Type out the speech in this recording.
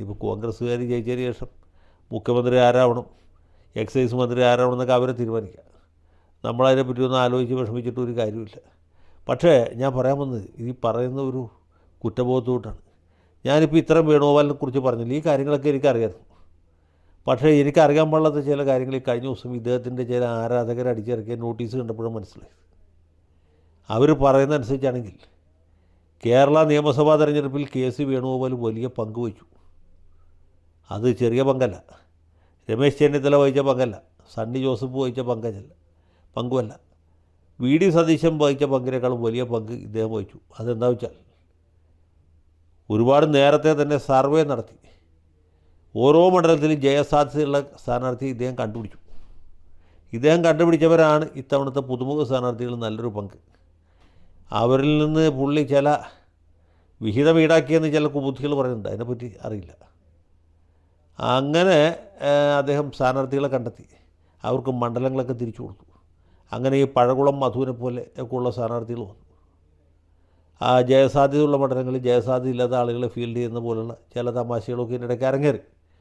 ഇനിയിപ്പോൾ കോൺഗ്രസ്സുകാർ ജയിച്ചതിന് ശേഷം മുഖ്യമന്ത്രി ആരാവണം, എക്സൈസ് മന്ത്രി ആരാവണം എന്നൊക്കെ അവരെ തീരുമാനിക്കുക. നമ്മളതിനെപ്പറ്റി ഒന്നും ആലോചിച്ച് വിഷമിച്ചിട്ട് ഒരു കാര്യമില്ല. പക്ഷേ ഞാൻ പറയാൻ വന്നത് ഈ പറയുന്ന ഒരു കുറ്റബോധത്തോട്ടാണ്. ഞാനിപ്പോൾ ഇത്രയും വേണുഗോപാലിനെ കുറിച്ച് പറഞ്ഞില്ല, ഈ കാര്യങ്ങളൊക്കെ എനിക്കറിയാമായിരുന്നു. പക്ഷേ എനിക്കറിയാൻ പാടില്ലാത്ത ചില കാര്യങ്ങൾ ഈ കഴിഞ്ഞ ദിവസം ഇദ്ദേഹത്തിൻ്റെ ചില ആരാധകർ അടിച്ചിറക്കിയ നോട്ടീസ് കണ്ടപ്പോഴും മനസ്സിലായി. അവർ പറയുന്നതനുസരിച്ചാണെങ്കിൽ കേരള നിയമസഭാ തെരഞ്ഞെടുപ്പിൽ കെ.സി. വേണുഗോപാൽ വലിയ പങ്ക് വഹിച്ചു. അത് ചെറിയ പങ്കല്ല, രമേശ് ചെന്നിത്തല വഹിച്ച പങ്കല്ല, സണ്ണി ജോസഫ് വഹിച്ച പങ്കുമല്ല, വി.ഡി. സതീശൻ വഹിച്ച പങ്കിനേക്കാളും വലിയ പങ്ക് ഇദ്ദേഹം വഹിച്ചു. അതെന്താ വെച്ചാൽ ഒരുപാട് നേരത്തെ തന്നെ സർവേ നടത്തി ഓരോ മണ്ഡലത്തിലും ജയസാധ്യതയുള്ള സ്ഥാനാർത്ഥി ഇദ്ദേഹം കണ്ടുപിടിച്ചു. ഇദ്ദേഹം കണ്ടുപിടിച്ചവരാണ് ഇത്തവണത്തെ പുതുമുഖ സ്ഥാനാർത്ഥികൾ നല്ലൊരു പങ്ക്. അവരിൽ നിന്ന് പുള്ളി ചില വിഹിതം ഈടാക്കിയെന്ന് ചില കുബുദ്ധികൾ പറയുന്നുണ്ട്, അതിനെപ്പറ്റി അറിയില്ല. അങ്ങനെ അദ്ദേഹം സ്ഥാനാർത്ഥികളെ കണ്ടെത്തി, അവർക്ക് മണ്ഡലങ്ങളൊക്കെ തിരിച്ചു കൊടുത്തു. അങ്ങനെ ഈ പഴകുളം മധുവിനെ പോലെ ഒക്കെ ഉള്ള സ്ഥാനാർത്ഥികൾ വന്നു. ആ ജയസാധ്യതയുള്ള മണ്ഡലങ്ങളിൽ ജയസാധ്യത ഇല്ലാത്ത ആളുകളെ ഫീൽഡ് ചെയ്യുന്ന പോലുള്ള ചില തമാശകളൊക്കെ ഇതിനിടയ്ക്ക് അരങ്ങേറി.